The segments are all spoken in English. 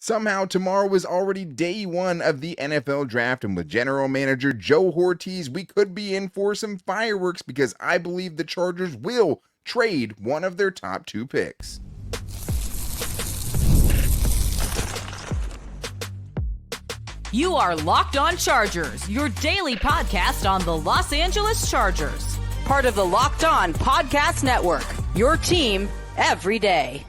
Somehow, tomorrow is already day one of the NFL draft, and with general manager Joe Hortiz, we could be in for some fireworks because I believe the Chargers will trade one of their top two picks. You are Locked On Chargers, your daily podcast on the Los Angeles Chargers. Part of the Locked On Podcast Network, your team every day.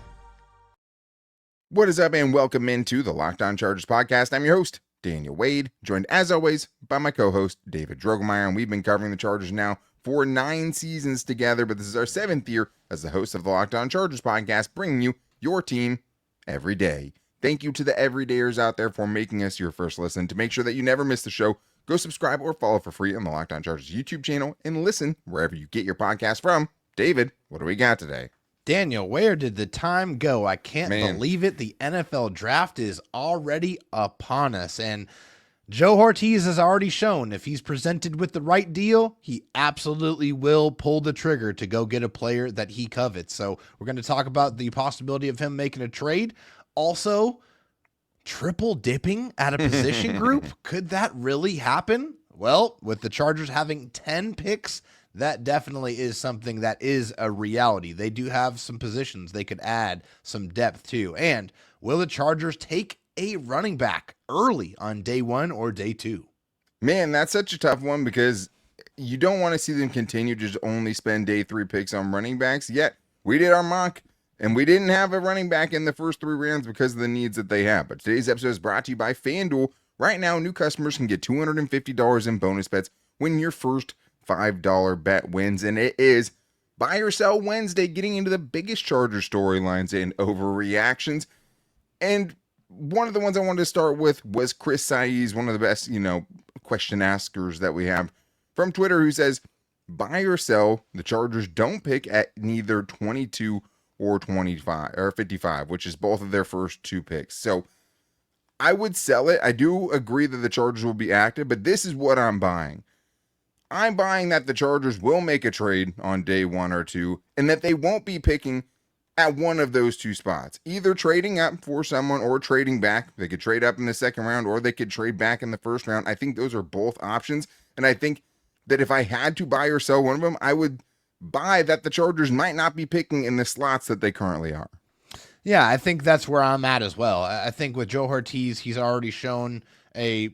What is up, and welcome into the Locked On Chargers podcast. I'm your host, Daniel Wade, joined as always by my co-host, David Drogemeyer, and we've been covering the Chargers now for 9 seasons together, but this is our 7th year as the host of the Locked On Chargers podcast, bringing you your team every day. Thank you to the everydayers out there for making us your first listen. To make sure that you never miss the show, go subscribe or follow for free on the Locked On Chargers YouTube channel and listen wherever you get your podcast from. David, what do we got today? Daniel, where did the time go? I can't believe it. The NFL draft is already upon us, and Joe Hortiz has already shown if he's presented with the right deal, he absolutely will pull the trigger to go get a player that he covets. So we're going to talk about the possibility of him making a trade. Also, triple dipping at a position group. Could that really happen? Well, with the Chargers having 10 picks, that definitely is something that is a reality. They do have some positions they could add some depth to. And will the Chargers take a running back early on day one or day two? Man, that's such a tough one because you don't want to see them continue to just only spend day 3 picks on running backs. Yet, we did our mock, and we didn't have a running back in the first 3 rounds because of the needs that they have. But today's episode is brought to you by FanDuel. Right now, new customers can get $250 in bonus bets when your first $5 bet wins, and it is Buy or Sell Wednesday, getting into the biggest Charger storylines and overreactions. And one of the ones I wanted to start with was Chris Saiz, one of the best, question askers that we have from Twitter, who says, buy or sell, the Chargers don't pick at neither 22 or 25 or 55, which is both of their first 2 picks. So I would sell it. I do agree that the Chargers will be active, but this is what I'm buying. I'm buying that the Chargers will make a trade on day 1 or 2, and that they won't be picking at one of those 2 spots, either trading up for someone or trading back. They could trade up in the second round, or they could trade back in the first round. I think those are both options, and I think that if I had to buy or sell one of them, I would buy that the Chargers might not be picking in the slots that they currently are. Yeah, I think that's where I'm at as well. I think with Joe Hortiz, he's already shown a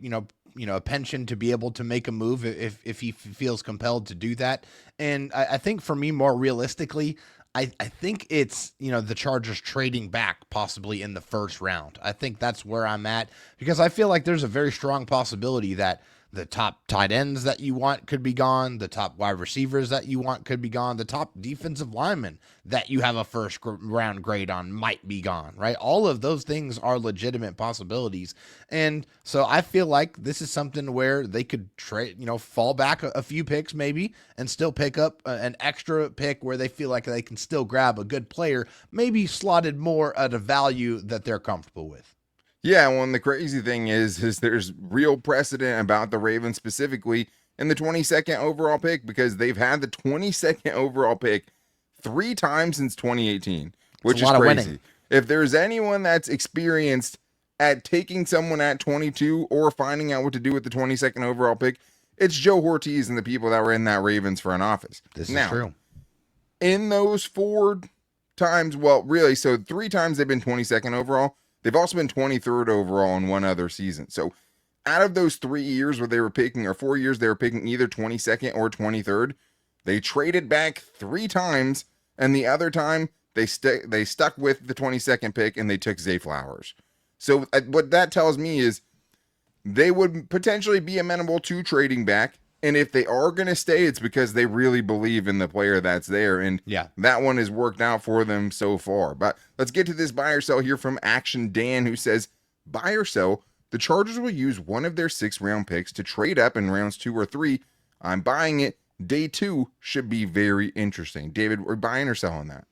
penchant to be able to make a move if he feels compelled to do that. And I think for me, more realistically, I think it's, the Chargers trading back possibly in the first round. I think that's where I'm at because I feel like there's a very strong possibility that the top tight ends that you want could be gone. The top wide receivers that you want could be gone. The top defensive linemen that you have a first round grade on might be gone, right? All of those things are legitimate possibilities. And so I feel like this is something where they could trade, fall back a few picks maybe and still pick up an extra pick where they feel like they can still grab a good player, maybe slotted more at a value that they're comfortable with. Yeah, well, and the crazy thing is there's real precedent about the Ravens specifically in the 22nd overall pick because they've had the 22nd overall pick 3 times since 2018, which is crazy. If there's anyone that's experienced at taking someone at 22 or finding out what to do with the 22nd overall pick, it's Joe Hortiz and the people that were in that Ravens front office. This is true. In those 4 times, well, really, so 3 times they've been 22nd overall. They've also been 23rd overall in one other season. So out of those 3 years where they were picking, or 4 years they were picking either 22nd or 23rd, they traded back 3 times, and the other time they stuck with the 22nd pick and they took Zay Flowers. So what that tells me is they would potentially be amenable to trading back. And if they are going to stay, it's because they really believe in the player that's there. And that one has worked out for them so far. But let's get to this buy or sell here from Action Dan, who says, buy or sell, the Chargers will use one of their 6th-round picks to trade up in rounds 2 or 3. I'm buying it. Day 2 should be very interesting. David, we're buying or selling that?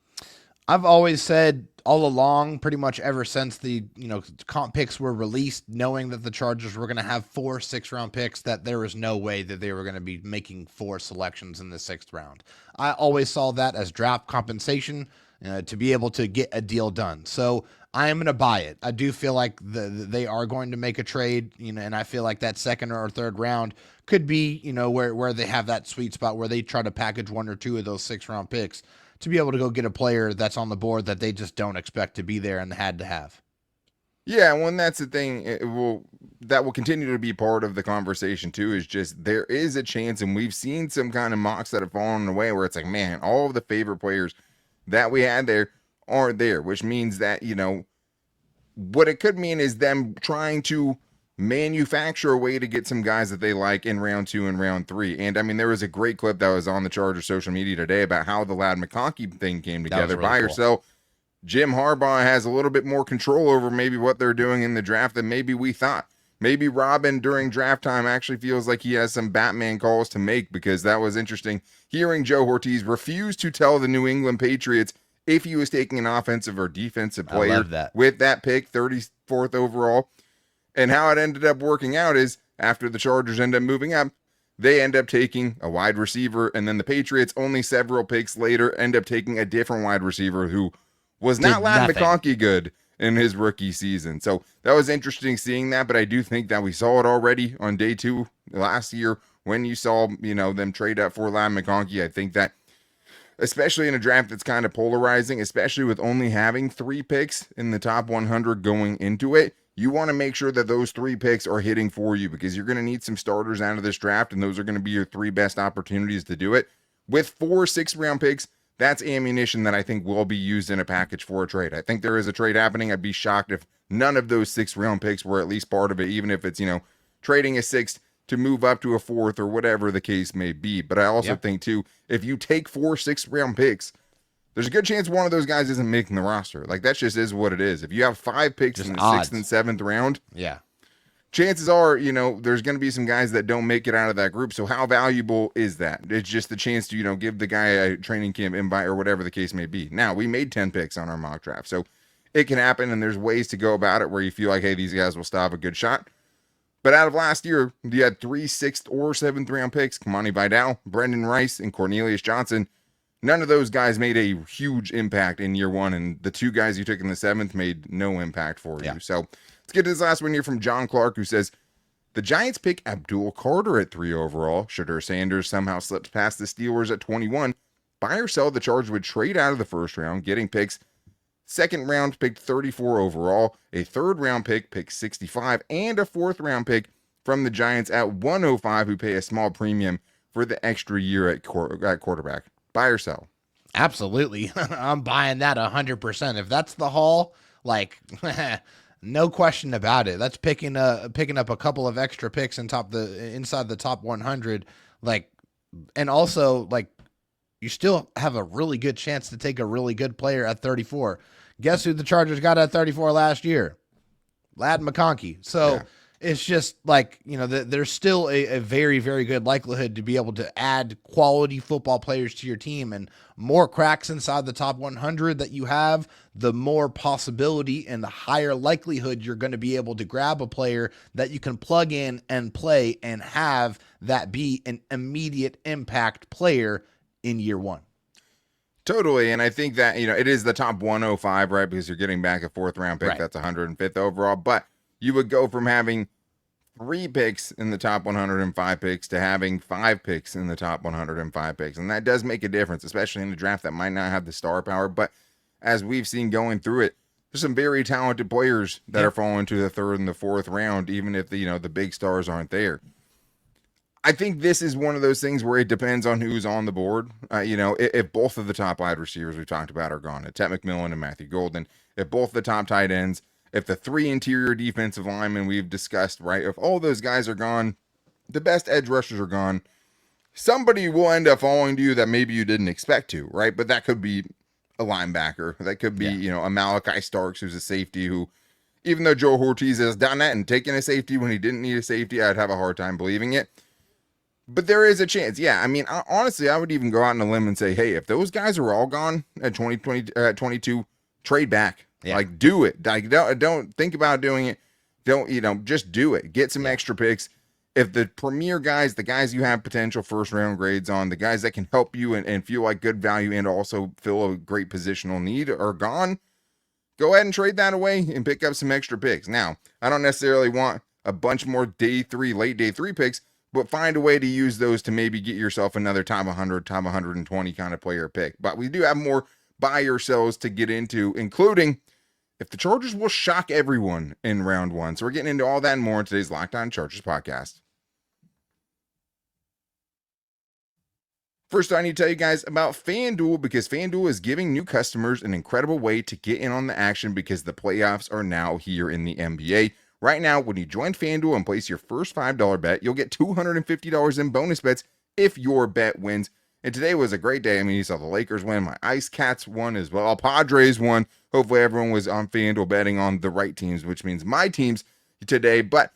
I've always said all along, pretty much ever since the comp picks were released, knowing that the Chargers were going to have 4 6th-round picks, that there was no way that they were going to be making 4 selections in the 6th round. I always saw that as draft compensation. to be able to get a deal done. So I am going to buy it. I do feel like they are going to make a trade, and I feel like that second or third round could be, where they have that sweet spot where they try to package one or two of those 6th-round picks to be able to go get a player that's on the board that they just don't expect to be there and had to have. Yeah, well, and that's the thing. That will continue to be part of the conversation too. Is just there is a chance, and we've seen some kind of mocks that have fallen away where it's like, man, all of the favorite players that we had there aren't there, which means that, what it could mean is them trying to manufacture a way to get some guys that they like in round 2 and round 3. And I mean, there was a great clip that was on the Chargers social media today about how the Ladd McConkey thing came together. Really Buy or cool. sell. Jim Harbaugh has a little bit more control over maybe what they're doing in the draft than maybe we thought. Maybe Robin during draft time actually feels like he has some Batman calls to make, because that was interesting hearing Joe Hortiz refuse to tell the New England Patriots if he was taking an offensive or defensive player with that pick, 34th overall. And how it ended up working out is after the Chargers end up moving up, they end up taking a wide receiver, and then the Patriots only several picks later end up taking a different wide receiver who was not Ladd McConkey good in his rookie season. So that was interesting seeing that, but I do think that we saw it already on day 2 last year when you saw, them trade up for Ladd McConkey. I think that especially in a draft that's kind of polarizing, especially with only having 3 picks in the top 100 going into it, you want to make sure that those 3 picks are hitting for you, because you're going to need some starters out of this draft, and those are going to be your 3 best opportunities to do it. With 4 6th-round picks, that's ammunition that I think will be used in a package for a trade. I think there is a trade happening. I'd be shocked if none of those 6th-round picks were at least part of it, even if it's, trading a 6th to move up to a 4th or whatever the case may be. But I also think, too, if you take 4 6th-round picks, there's a good chance one of those guys isn't making the roster. Like, that just is what it is. If you have 5 picks just in the odds. 6th and 7th round, chances are, there's going to be some guys that don't make it out of that group. So how valuable is that? It's just the chance to, give the guy a training camp invite or whatever the case may be. Now, we made 10 picks on our mock draft, so it can happen, and there's ways to go about it where you feel like, hey, these guys will still have a good shot. But out of last year, you had 3 6th or 7th round picks: Kamani Vidal, Brendan Rice, and Cornelius Johnson. None of those guys made a huge impact in year 1, and the 2 guys you took in the 7th made no impact for you. So let's get to this last one here from John Clark, who says, the Giants pick Abdul Carter at 3 overall. Should Sanders somehow slips past the Steelers at 21, buy or sell, the Chargers would trade out of the 1st round, getting picks. 2nd round pick 34 overall, a 3rd round pick 65, and a 4th round pick from the Giants at 105, who pay a small premium for the extra year at quarterback. Buy or sell? Absolutely. I'm buying that 100%. If that's the haul, no question about it. That's picking up a couple of extra picks inside the top 100. And also, you still have a really good chance to take a really good player at 34. Guess who the Chargers got at 34 last year? Ladd McConkey. So it's just there's still a very, very good likelihood to be able to add quality football players to your team, and more cracks inside the top 100 that you have, the more possibility and the higher likelihood you're going to be able to grab a player that you can plug in and play and have that be an immediate impact player in year 1. Totally, and I think that, it is the top 105, right, because you're getting back a 4th round pick, that's 105th overall, but you would go from having 3 picks in the top 105 picks to having 5 picks in the top 105 picks, and that does make a difference, especially in a draft that might not have the star power, but as we've seen going through it, there's some very talented players that are falling to the 3rd and the 4th round, even if the big stars aren't there. I think this is one of those things where it depends on who's on the board. If both of the top wide receivers we talked about are gone, Ted McMillan and Matthew Golden, if both the top tight ends, if the 3 interior defensive linemen we've discussed, right, if all those guys are gone, the best edge rushers are gone, somebody will end up falling to you that maybe you didn't expect to, right? But that could be a linebacker. That could be, a Malachi Starks, who's a safety who, even though Joe Hortiz has done that and taken a safety when he didn't need a safety, I'd have a hard time believing it. But there is a chance. Yeah, I mean, honestly, I would even go out on a limb and say, hey, if those guys are all gone at 22, trade back. Do it. Don't think about doing it. Don't, just do it. Get some extra picks. if the premier guys, the guys you have potential first round grades on, the guys that can help you and feel like good value and also fill a great positional need are gone, go ahead and trade that away and pick up some extra picks. Now, I don't necessarily want a bunch more late day three picks, but find a way to use those to maybe get yourself another top 100, top 120 kind of player pick. But we do have more buy or sells to get into, including if the Chargers will shock everyone in round one. So we're getting into all that and more in today's Locked On Chargers podcast. First, I need to tell you guys about FanDuel, because FanDuel is giving new customers an incredible way to get in on the action because the playoffs are now here in the NBA. Right now, when you join FanDuel and place your first $5 bet, you'll get $250 in bonus bets if your bet wins. And today was a great day. I mean, you saw the Lakers win, my Ice Cats won as well, Padres won. Hopefully everyone was on FanDuel betting on the right teams, which means my teams today. But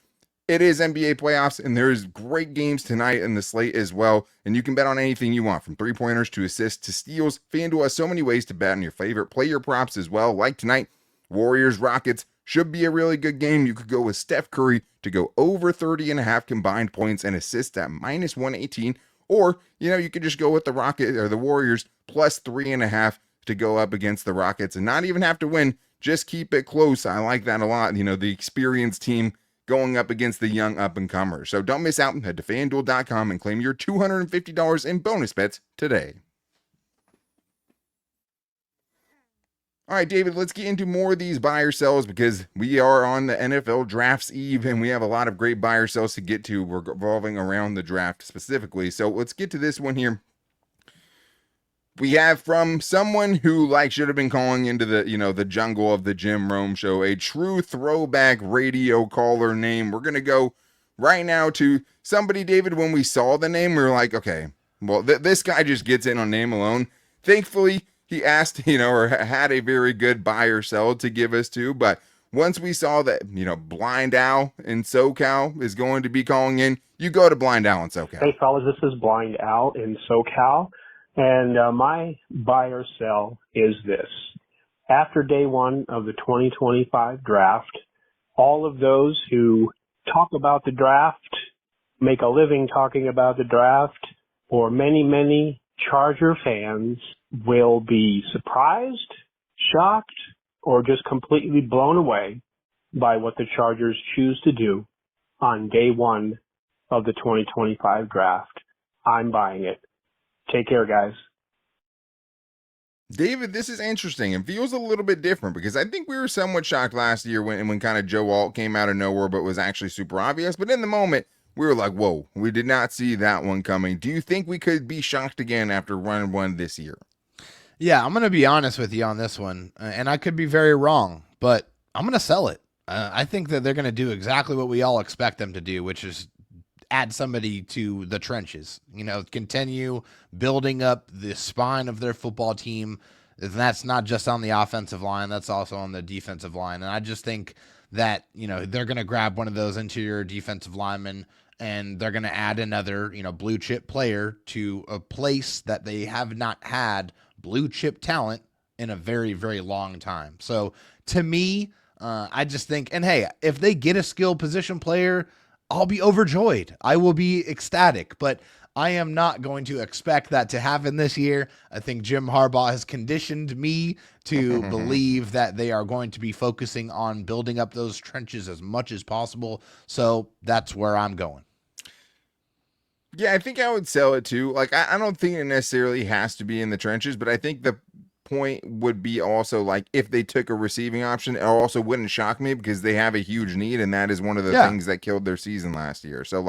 it is NBA playoffs, and there's great games tonight in the slate as well. And you can bet on anything you want, from three-pointers to assists to steals. FanDuel has so many ways to bet on your favorite player props as well. Like tonight, Warriors-Rockets should be a really good game. You could go with Steph Curry to go over 30.5 combined points and assists at -118. Or, you could just go with the Rockets or the Warriors plus 3.5 to go up against the Rockets and not even have to win. Just keep it close. I like that a lot. The experienced team going up against the young up-and-comers. So don't miss out. Head to FanDuel.com and claim your $250 in bonus bets today. All right, David, let's get into more of these buy or sells, because we are on the NFL Drafts Eve, and we have a lot of great buy or sells to get to. We're revolving around the draft specifically. So let's get to this one here. We have from someone who should have been calling into the, the jungle of the Jim Rome show, a true throwback radio caller name. We're going to go right now to somebody, David, when we saw the name, we were like, okay, well, this guy just gets in on name alone. Thankfully, he asked, or had a very good buy or sell to give us to. But once we saw that, Blind Al in SoCal is going to be calling in, you go to Blind Al in SoCal. Hey, fellas, this is Blind Al in SoCal. And my buy or sell is this. After day one of the 2025 draft, all of those who talk about the draft, make a living talking about the draft, or many, many Charger fans will be surprised, shocked, or just completely blown away by what the Chargers choose to do on day one of the 2025 draft. I'm buying it. Take care, guys. David, this is interesting and feels a little bit different, because I think we were somewhat shocked last year when kind of Joe Alt came out of nowhere, but was actually super obvious. But in the moment, we were like, whoa, we did not see that one coming. Do you think we could be shocked again after round one this year? Yeah, I'm going to be honest with you on this one, and I could be very wrong, but I'm going to sell it. I think that they're going to do exactly what we all expect them to do, which is add somebody to the trenches, continue building up the spine of their football team. And that's not just on the offensive line, that's also on the defensive line. And I just think that, they're going to grab one of those interior defensive linemen, and they're going to add another, blue chip player to a place that they have not had blue chip talent in a very, very long time. So to me, I just think, and hey, if they get a skill position player, I'll be overjoyed. I will be ecstatic, but I am not going to expect that to happen this year. I think Jim Harbaugh has conditioned me to believe that they are going to be focusing on building up those trenches as much as possible. So that's where I'm going. Yeah, I think I would sell it too. I don't think it necessarily has to be in the trenches, but I think the point would be also if they took a receiving option, it also wouldn't shock me, because they have a huge need, and that is one of the things that killed their season last year. So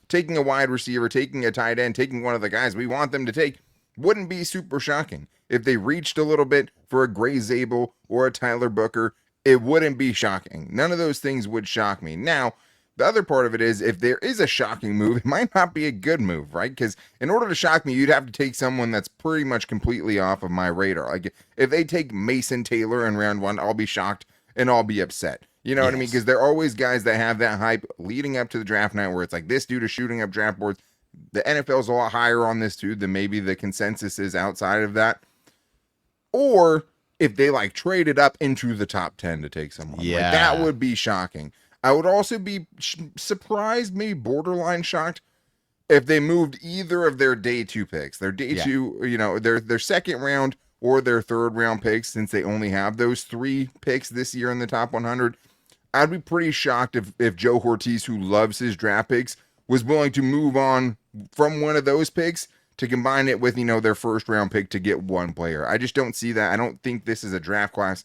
taking a wide receiver, taking a tight end, taking one of the guys we want them to take wouldn't be super shocking. If they reached a little bit for a Gray Zabel or a Tyler Booker, it wouldn't be shocking. None of those things would shock me. Now, the other part of it is, if there is a shocking move, it might not be a good move, right? Because in order to shock me, you'd have to take someone that's pretty much completely off of my radar. If they take Mason Taylor in round one, I'll be shocked and I'll be upset. You know what I mean? Because there are always guys that have that hype leading up to the draft night where it's this dude is shooting up draft boards. The NFL's a lot higher on this dude than maybe the consensus is outside of that. Or if they traded up into the top 10 to take someone. That would be shocking. I would also be surprised, maybe borderline shocked, if they moved either of their day 2 picks, their day 2, their second round or their third round picks, since they only have those 3 picks this year in the top 100. I'd be pretty shocked if Joe Hortiz, who loves his draft picks, was willing to move on from one of those picks to combine it with, their first round pick to get one player. I just don't see that. I don't think this is a draft class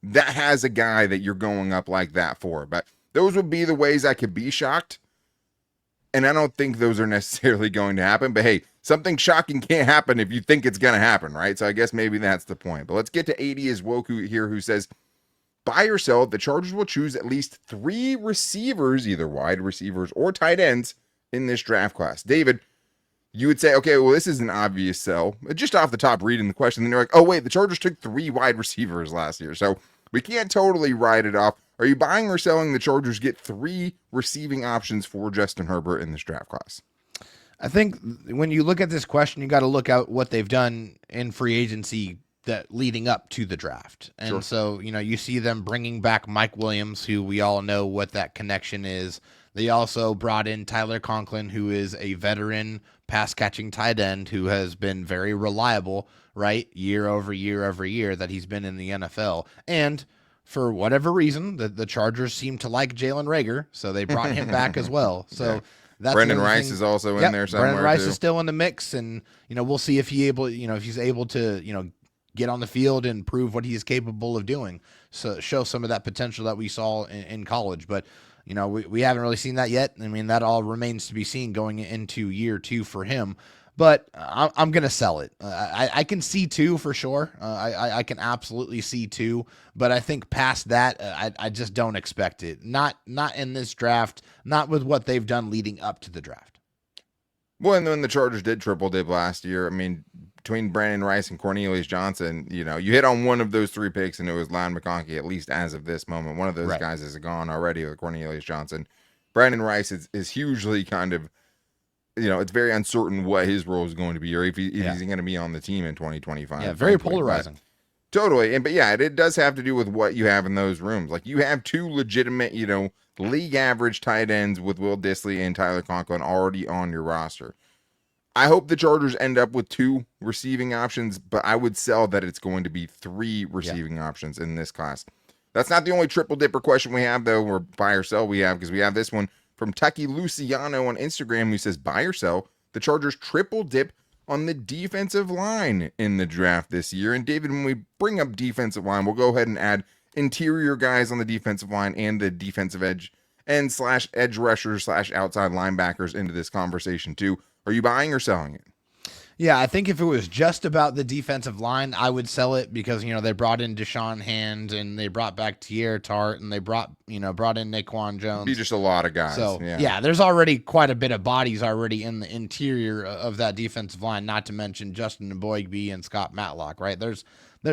that has a guy that you're going up like that for. But those would be the ways I could be shocked. And I don't think those are necessarily going to happen. But hey, something shocking can't happen if you think it's going to happen, right? So I guess maybe that's the point. But let's get to 80 as Woku here, who says, buy or sell, the Chargers will choose at least 3 receivers, either wide receivers or tight ends, in this draft class. David, you would say, okay, well, this is an obvious sell. Just off the top reading the question, then you're like, oh, wait, the Chargers took 3 wide receivers last year. So we can't totally write it off. Are you buying or selling the Chargers get 3 receiving options for Justin Herbert in this draft class? I think when you look at this question, you got to look at what they've done in free agency that leading up to the draft. And Sure. So, you see them bringing back Mike Williams, who we all know what that connection is. They also brought in Tyler Conklin, who is a veteran pass catching tight end who has been very reliable, right? Year over year, every year that he's been in the NFL. And for whatever reason, the Chargers seem to like Jalen Reagor, so they brought him back as well. So Yeah. that's Brendan another Rice thing. is also in there somewhere. Brendan Rice too. is still in the mix, and we'll see if if he's able to get on the field and prove what he is capable of doing. So show some of that potential that we saw in college, but we haven't really seen that yet. I mean, that all remains to be seen going into year 2 for him. But I'm going to sell it. I can see 2 for sure. I can absolutely see 2. But I think past that, I just don't expect it. Not in this draft, not with what they've done leading up to the draft. Well, and then the Chargers did triple dip last year. I mean, between Brandon Rice and Cornelius Johnson, you hit on one of those 3 picks, and it was Lon McConkey, at least as of this moment. One of those guys is gone already with Cornelius Johnson. Brandon Rice is hugely kind of, it's very uncertain what his role is going to be, or if he's going to be on the team in 2025. Yeah, very polarizing. Totally. It does have to do with what you have in those rooms. Like, you have 2 legitimate, league average tight ends with Will Dissly and Tyler Conklin already on your roster. I hope the Chargers end up with 2 receiving options, but I would sell that it's going to be 3 receiving options in this class. That's not the only triple dipper question we have, though, or buy or sell we have, because we have this one from Tucky Luciano on Instagram, who says, buy or sell, the Chargers triple dip on the defensive line in the draft this year. And David, when we bring up defensive line, we'll go ahead and add interior guys on the defensive line and the defensive edge and / edge rushers / outside linebackers into this conversation too. Are you buying or selling it? Yeah, I think if it was just about the defensive line, I would sell it because, they brought in Deshaun Hand and they brought back Tierre Tart and they brought in Naquan Jones. Be just a lot of guys. So, yeah, there's already quite a bit of bodies already in the interior of that defensive line, not to mention Justin Boygby and Scott Matlock, right? There's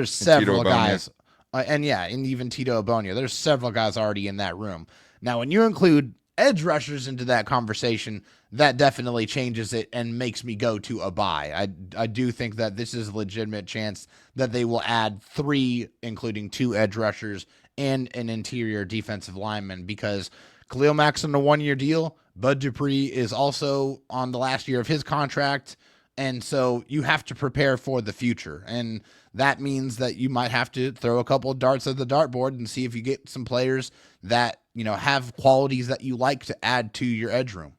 several guys. And even Tito Obonia. There's several guys already in that room. Now, when you include edge rushers into that conversation, that definitely changes it and makes me go to a buy. I do think that this is a legitimate chance that they will add 3, including 2 edge rushers and an interior defensive lineman, because Khalil Mack's on a 1-year deal. Bud Dupree is also on the last year of his contract. And so you have to prepare for the future. And that means that you might have to throw a couple of darts at the dartboard and see if you get some players that, have qualities that you like to add to your edge room.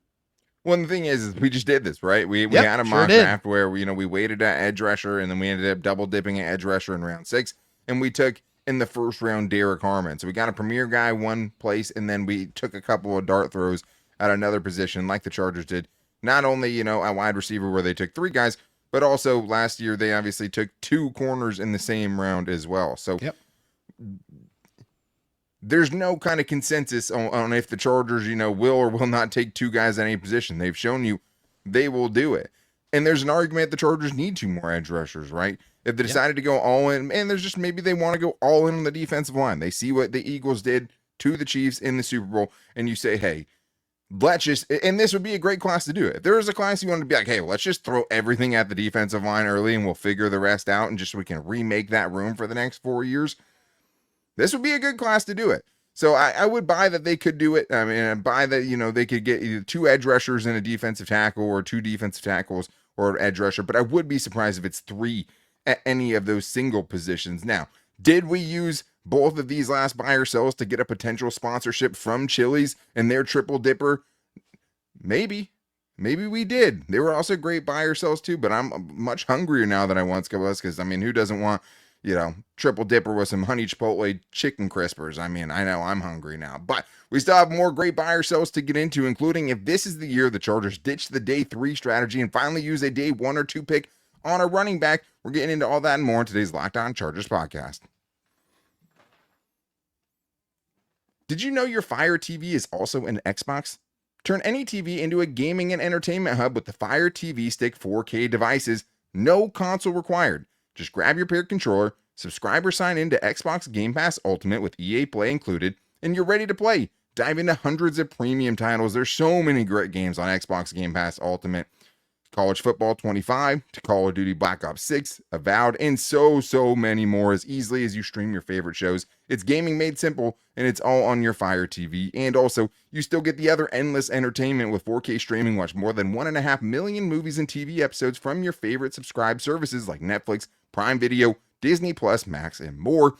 Well, the thing is we just did this, right? We had a mock draft where we waited at edge rusher, and then we ended up double dipping at edge rusher in round 6, and we took in the first round Derek Harmon. So we got a premier guy one place, and then we took a couple of dart throws at another position, like the Chargers did. Not only a wide receiver where they took 3 guys, but also last year they obviously took 2 corners in the same round as well. So there's no kind of consensus on if the Chargers, will or will not take 2 guys at any position. They've shown you they will do it. And there's an argument the Chargers need 2 more edge rushers, right? If they decided to go all in, and there's just maybe they want to go all in on the defensive line. They see what the Eagles did to the Chiefs in the Super Bowl, and you say, hey, let's just, and this would be a great class to do it. If there was a class you wanted to be like, hey, well, let's just throw everything at the defensive line early and we'll figure the rest out and just so we can remake that room for the next 4 years. This would be a good class to do it. So I would buy that they could do it. I mean, I buy that, they could get either 2 edge rushers and a defensive tackle or 2 defensive tackles or an edge rusher, but I would be surprised if it's 3 at any of those single positions. Now, did we use both of these last buy or sells to get a potential sponsorship from Chili's and their triple dipper? Maybe we did. They were also great buy or sells too, but I'm much hungrier now than I once was, because, I mean, who doesn't want, triple dipper with some honey chipotle chicken crispers? I mean, I know I'm hungry now, but we still have more great buy or sells to get into, including if this is the year the Chargers ditch the day 3 strategy and finally use a day 1 or 2 pick on a running back. We're getting into all that and more in today's Locked On Chargers podcast. Did you know your Fire TV is also an Xbox? Turn any TV into a gaming and entertainment hub with the Fire TV Stick 4K devices. No console required. Just grab your paired controller, subscribe or sign in to Xbox Game Pass Ultimate with EA Play included, and you're ready to play. Dive into hundreds of premium titles. There's so many great games on Xbox Game Pass Ultimate. College Football 25 to Call of Duty Black Ops 6, Avowed, and so many more as easily as you stream your favorite shows. It's gaming made simple, and it's all on your Fire TV. And also, you still get the other endless entertainment with 4K streaming. Watch more than 1.5 million movies and TV episodes from your favorite subscribed services like Netflix, Prime Video, Disney Plus, Max, and more.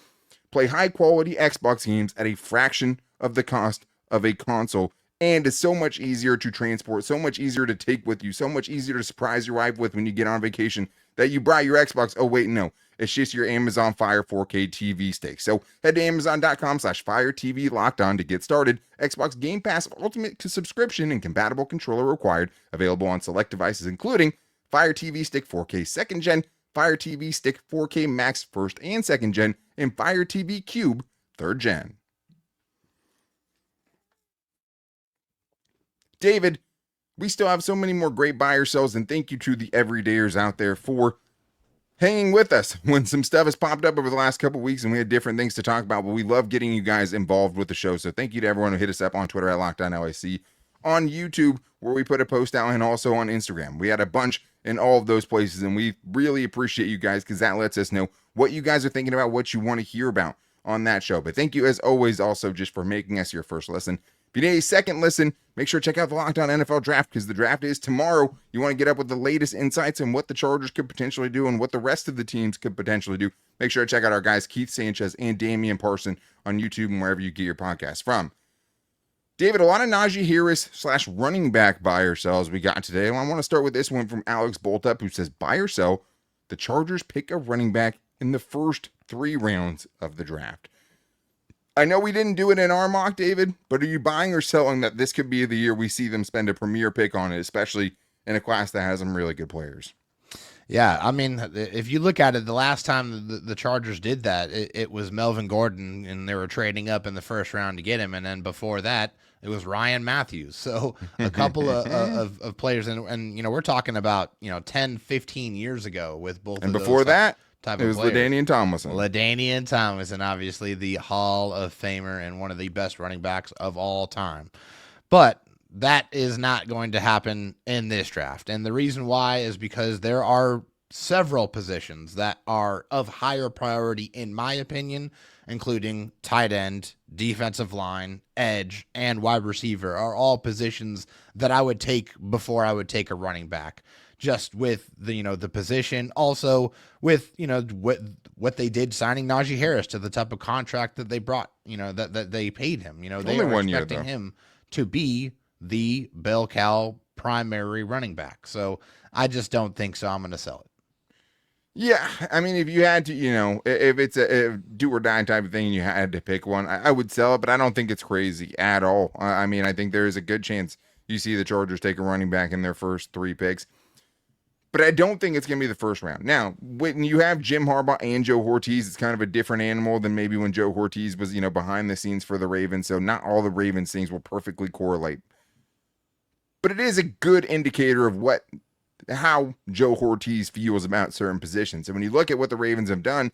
Play high-quality Xbox games at a fraction of the cost of a console. And it's so much easier to transport, so much easier to take with you, so much easier to surprise your wife with when you get on vacation that you brought your Xbox. Oh, wait, no. It's just your Amazon Fire 4K TV stick. So head to Amazon.com/Fire TV Locked On to get started. Xbox Game Pass Ultimate subscription and compatible controller required. Available on select devices, including Fire TV Stick 4K 2nd Gen, Fire TV Stick 4K Max 1st and 2nd Gen, and Fire TV Cube 3rd Gen. David, we still have so many more great buy or sells, and thank you to the everydayers out there for hanging with us when some stuff has popped up over the last couple weeks and we had different things to talk about, but we love getting you guys involved with the show. So thank you to everyone who hit us up on Twitter at LockedOnLAC, on YouTube where we put a post out, and also on Instagram. We had a bunch in all of those places, and we really appreciate you guys because that lets us know what you guys are thinking about, what you want to hear about on that show. But thank you as always also just for making us your first listen. If you need a second listen, make sure to check out the Locked On NFL Draft, because the draft is tomorrow. You want to get up with the latest insights on what the Chargers could potentially do and what the rest of the teams could potentially do. Make sure to check out our guys Keith Sanchez and Damian Parson on YouTube and wherever you get your podcasts from. David, a lot of Najee Harris / running back buy or sells we got today. I want to start with this one from Alex Boltup, who says, buy or sell, the Chargers pick a running back in the first 3 rounds of the draft. I know we didn't do it in our mock, David, but are you buying or selling that this could be the year we see them spend a premier pick on it, especially in a class that has some really good players? Yeah, I mean, if you look at it, the last time the Chargers did that, it was Melvin Gordon, and they were trading up in the first round to get him. And then before that, it was Ryan Matthews. So a couple of players, and we're talking about, 10, 15 years ago with both and of before those that, type it was of players. LaDainian Tomlinson. LaDainian Tomlinson, obviously the Hall of Famer and one of the best running backs of all time. But that is not going to happen in this draft. And the reason why is because there are several positions that are of higher priority, in my opinion, including tight end, defensive line, edge, and wide receiver are all positions that I would take before I would take a running back. Just with the position, also with what they did signing Najee Harris to the type of contract that they brought, that they paid him. They were expecting him to be the bell cow primary running back. So I just don't think so. I'm going to sell it. Yeah, I mean, if you had to, if it's a do or die type of thing and you had to pick one, I would sell it, but I don't think it's crazy at all. I mean, I think there is a good chance you see the Chargers take a running back in their first 3 picks. But I don't think it's going to be the first round. Now, when you have Jim Harbaugh and Joe Hortiz, it's kind of a different animal than maybe when Joe Hortiz was, behind the scenes for the Ravens. So not all the Ravens things will perfectly correlate. But it is a good indicator of how Joe Hortiz feels about certain positions. And when you look at what the Ravens have done,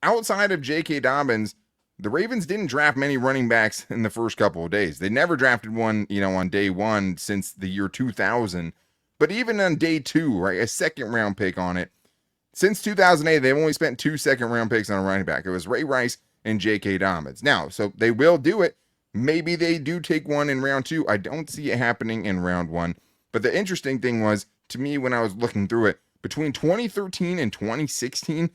outside of J.K. Dobbins, the Ravens didn't draft many running backs in the first couple of days. They never drafted one, on day 1 since the year 2000. But even on day 2, right, a second-round pick on it. Since 2008, they've only spent 2 second-round picks on a running back. It was Ray Rice and J.K. Dobbins. Now, so they will do it. Maybe they do take one in round 2. I don't see it happening in round 1. But the interesting thing was, to me, when I was looking through it, between 2013 and 2016,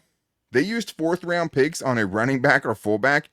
they used 4th-round picks on a running back or fullback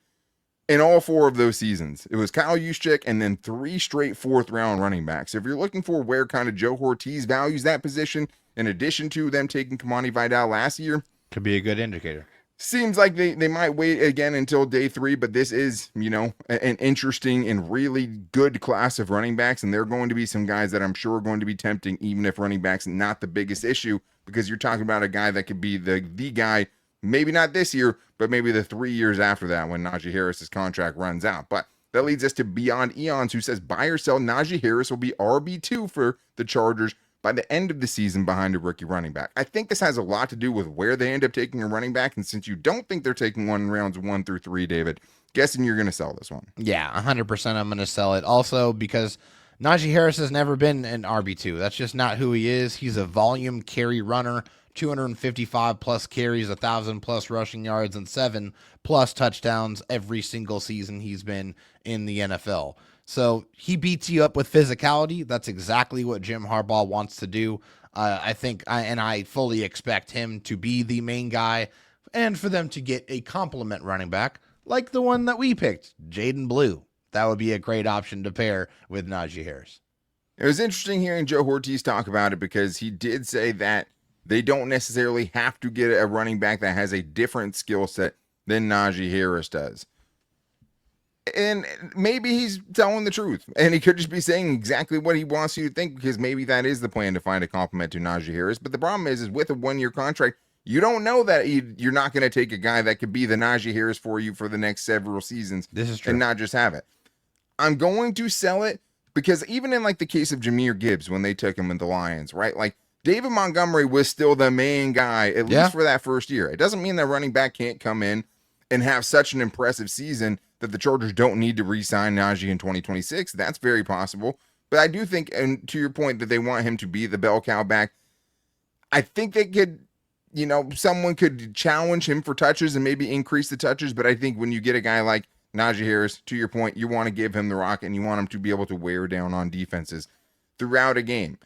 in all 4 of those seasons. It was Kyle Juszczyk and then 3 straight 4th-round running backs. If you're looking for where kind of Joe Hortiz values that position, in addition to them taking Kamani Vidal last year, could be a good indicator. Seems like they might wait again until day 3, but this is, an interesting and really good class of running backs, and there are going to be some guys that I'm sure are going to be tempting, even if running back's not the biggest issue, because you're talking about a guy that could be the guy, maybe not this year, but maybe the 3 years after that when Najee Harris's contract runs out. But that leads us to Beyond Eons, who says buy or sell Najee Harris will be RB2 for the Chargers by the end of the season behind a rookie running back. I think this has a lot to do with where they end up taking a running back, and since you don't think they're taking one in rounds 1 through 3, David, guessing you're going to sell this one. Yeah, 100% I'm going to sell it. Also, because Najee Harris has never been an RB2. That's just not who he is. He's a volume carry runner, 255 plus carries, 1,000 plus rushing yards, and 7 plus touchdowns every single season he's been in the NFL. So he beats you up with physicality. That's exactly what Jim Harbaugh wants to do. I fully expect him to be the main guy and for them to get a complement running back like the one that we picked, Jaden Blue. That would be a great option to pair with Najee Harris. It was interesting hearing Joe Hortiz talk about it because he did say that they don't necessarily have to get a running back that has a different skill set than Najee Harris does. And maybe he's telling the truth, and he could just be saying exactly what he wants you to think, because maybe that is the plan to find a complement to Najee Harris. But the problem is with a 1-year contract, you don't know that you're not going to take a guy that could be the Najee Harris for you for the next several seasons. This is true. And not just have it. I'm going to sell it because even in like the case of Jahmyr Gibbs, when they took him in the Lions, right? Like David Montgomery was still the main guy, at least for that first year. It doesn't mean that running back can't come in and have such an impressive season that the Chargers don't need to re-sign Najee in 2026. That's very possible. But I do think, and to your point, that they want him to be the bell cow back. I think they could, someone could challenge him for touches and maybe increase the touches. But I think when you get a guy like Najee Harris, to your point, you want to give him the rock and you want him to be able to wear down on defenses throughout a game.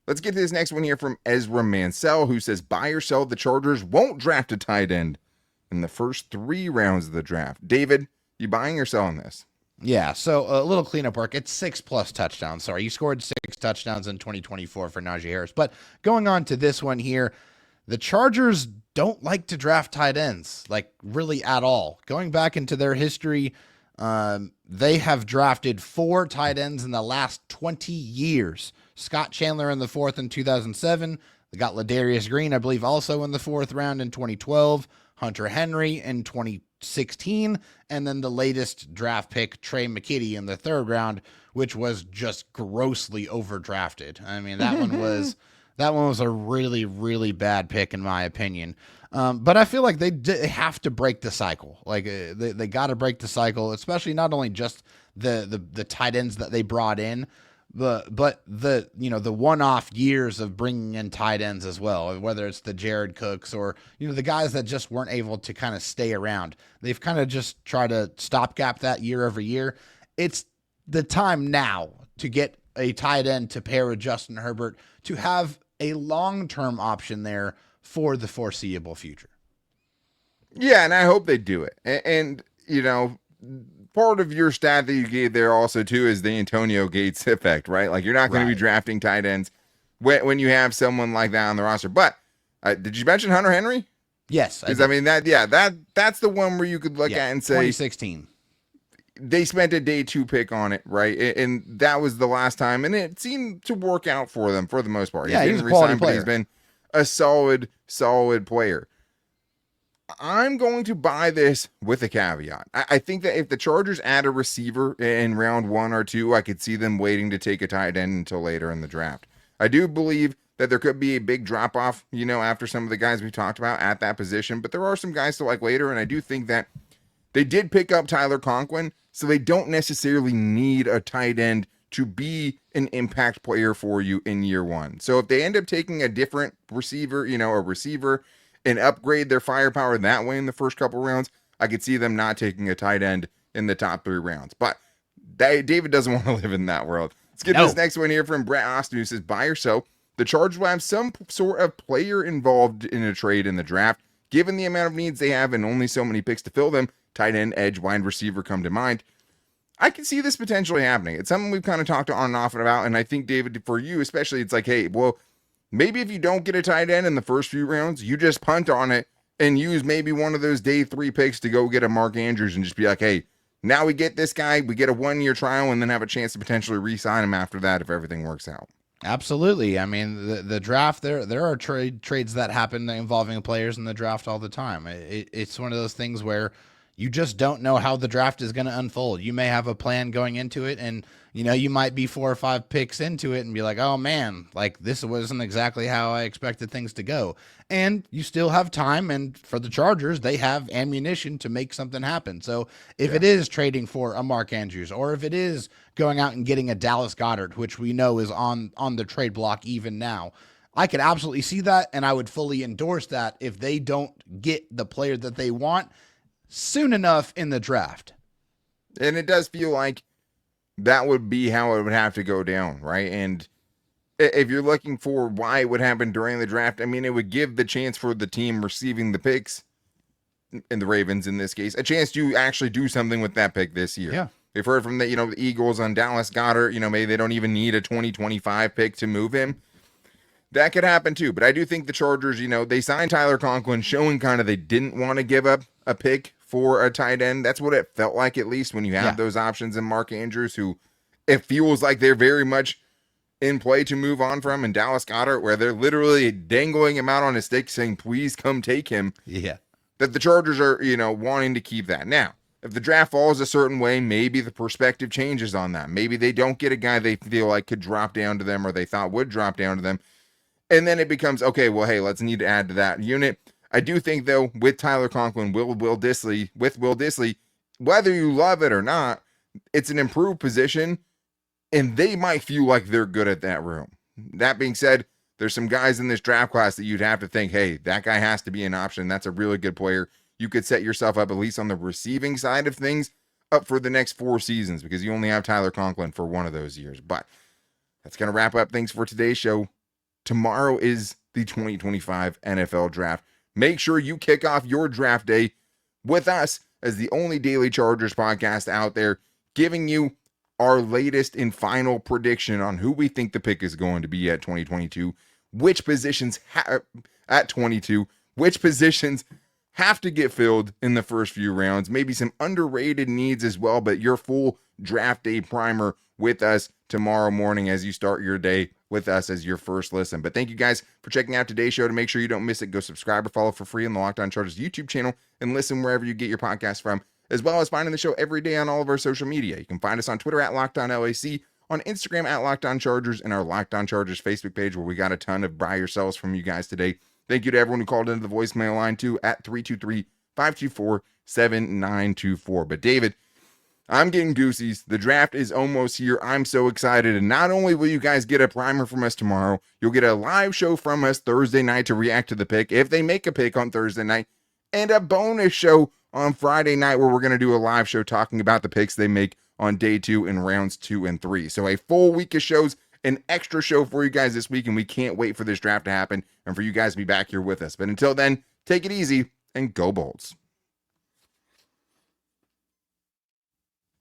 Let's get to this next one here from Ezra Mansell, who says, buy or sell, the Chargers won't draft a tight end in the first 3 rounds of the draft. David, you buying or selling this? Yeah, so a little cleanup work. It's 6+ touchdowns. Sorry, you scored 6 touchdowns in 2024 for Najee Harris. But going on to this one here, the Chargers don't like to draft tight ends, like really at all. Going back into their history, they have drafted 4 tight ends in the last 20 years. Scott Chandler in the 4th in 2007. They got Ladarius Green, I believe, also in the 4th round in 2012. Hunter Henry in 2016, and then the latest draft pick, Trey McKitty, in the 3rd round, which was just grossly overdrafted. I mean, that one was a really, really bad pick in my opinion. But I feel like they have to break the cycle. Like they got to break the cycle, especially not only just the tight ends that they brought in, but the one-off years of bringing in tight ends as well, whether it's the Jared Cooks or, the guys that just weren't able to kind of stay around. They've kind of just tried to stopgap that year over year. It's the time now to get a tight end to pair with Justin Herbert to have a long-term option there for the foreseeable future. Yeah, and I hope they do it. And part of your stat that you gave there also too is the Antonio Gates effect, right? Like you're not going to be drafting tight ends when you have someone like that on the roster. But did you mention Hunter Henry? Yes. Because I mean that's the one where you could look at and say 2016. They spent a day 2 pick on it, right? And that was the last time, and it seemed to work out for them for the most part. Yeah, he's a quality player. But he's been a solid player. I'm going to buy this with a caveat. I think that if the Chargers add a receiver in round 1 or 2, I could see them waiting to take a tight end until later in the draft. I do believe that there could be a big drop-off, after some of the guys we talked about at that position, but there are some guys to like later, and I do think that they did pick up Tyler Conklin, so they don't necessarily need a tight end to be an impact player for you in year 1. So if they end up taking a different receiver, a receiver, and upgrade their firepower that way in the first couple rounds, I could see them not taking a tight end in the top 3 rounds. But David doesn't want to live in that world. Let's get this next one here from Brett Austin, who says, buy or sell. The Chargers will have some sort of player involved in a trade in the draft. Given the amount of needs they have and only so many picks to fill them, tight end, edge, wide receiver come to mind. I can see this potentially happening. It's something we've kind of talked on and off about, and I think, David, for you especially, it's like, hey, well, maybe if you don't get a tight end in the first few rounds, you just punt on it and use maybe one of those day 3 picks to go get a Mark Andrews and just be like, hey, now we get this guy, we get a 1-year trial, and then have a chance to potentially re-sign him after that if everything works out. Absolutely. I mean, the draft, there are trades that happen involving players in the draft all the time. It's one of those things where you just don't know how the draft is going to unfold. You may have a plan going into it, and you might be 4 or 5 picks into it and be like, oh man, like this wasn't exactly how I expected things to go. And you still have time, and for the Chargers, they have ammunition to make something happen. So if it is trading for a Mark Andrews, or if it is going out and getting a Dallas Goddard, which we know is on the trade block even now, I could absolutely see that, and I would fully endorse that if they don't get the player that they want soon enough in the draft. And it does feel like that would be how it would have to go down, right? And if you're looking for why it would happen during the draft, I mean, it would give the chance for the team receiving the picks, and the Ravens in this case, a chance to actually do something with that pick this year. Yeah. We've heard from the Eagles on Dallas Goddard, maybe they don't even need a 2025 pick to move him. That could happen too. But I do think the Chargers, they signed Tyler Conklin, showing kind of they didn't want to give up a pick for a tight end. That's what it felt like, at least when you have those options in Mark Andrews, who it feels like they're very much in play to move on from, and Dallas Goddard, where they're literally dangling him out on a stick saying, please come take him. Yeah. That the Chargers are, wanting to keep that. Now, if the draft falls a certain way, maybe the perspective changes on that. Maybe they don't get a guy they feel like could drop down to them, or they thought would drop down to them. And then it becomes, okay, well, hey, let's need to add to that unit. I do think, though, with Tyler Conklin, Will Dissly, whether you love it or not, it's an improved position, and they might feel like they're good at that room. That being said, there's some guys in this draft class that you'd have to think, hey, that guy has to be an option. That's a really good player. You could set yourself up, at least on the receiving side of things, up for the next 4 seasons, because you only have Tyler Conklin for one of those years. But that's going to wrap up things for today's show. Tomorrow is the 2025 NFL Draft. Make sure you kick off your draft day with us as the only daily Chargers podcast out there, giving you our latest and final prediction on who we think the pick is going to be at 2022, which positions at 22, which positions have to get filled in the first few rounds, maybe some underrated needs as well, but your full draft day primer with us tomorrow morning as you start your day with us as your first listen. But thank you guys for checking out today's show. To make sure you don't miss it, go subscribe or follow for free on the Locked On Chargers YouTube channel and listen wherever you get your podcast from, as well as finding the show every day on all of our social media. You can find us on Twitter at LockedOnLAC, on Instagram at Locked On Chargers, and our Locked On Chargers Facebook page, where we got a ton of buy or sells from you guys today. Thank you to everyone who called into the voicemail line too at 323-524-7924. But David, I'm getting goosies. The draft is almost here. I'm so excited. And not only will you guys get a primer from us tomorrow, you'll get a live show from us Thursday night to react to the pick, if they make a pick on Thursday night, and a bonus show on Friday night where we're going to do a live show talking about the picks they make on day 2 in rounds 2 and 3. So a full week of shows, an extra show for you guys this week, and we can't wait for this draft to happen and for you guys to be back here with us. But until then, take it easy and go Bolts.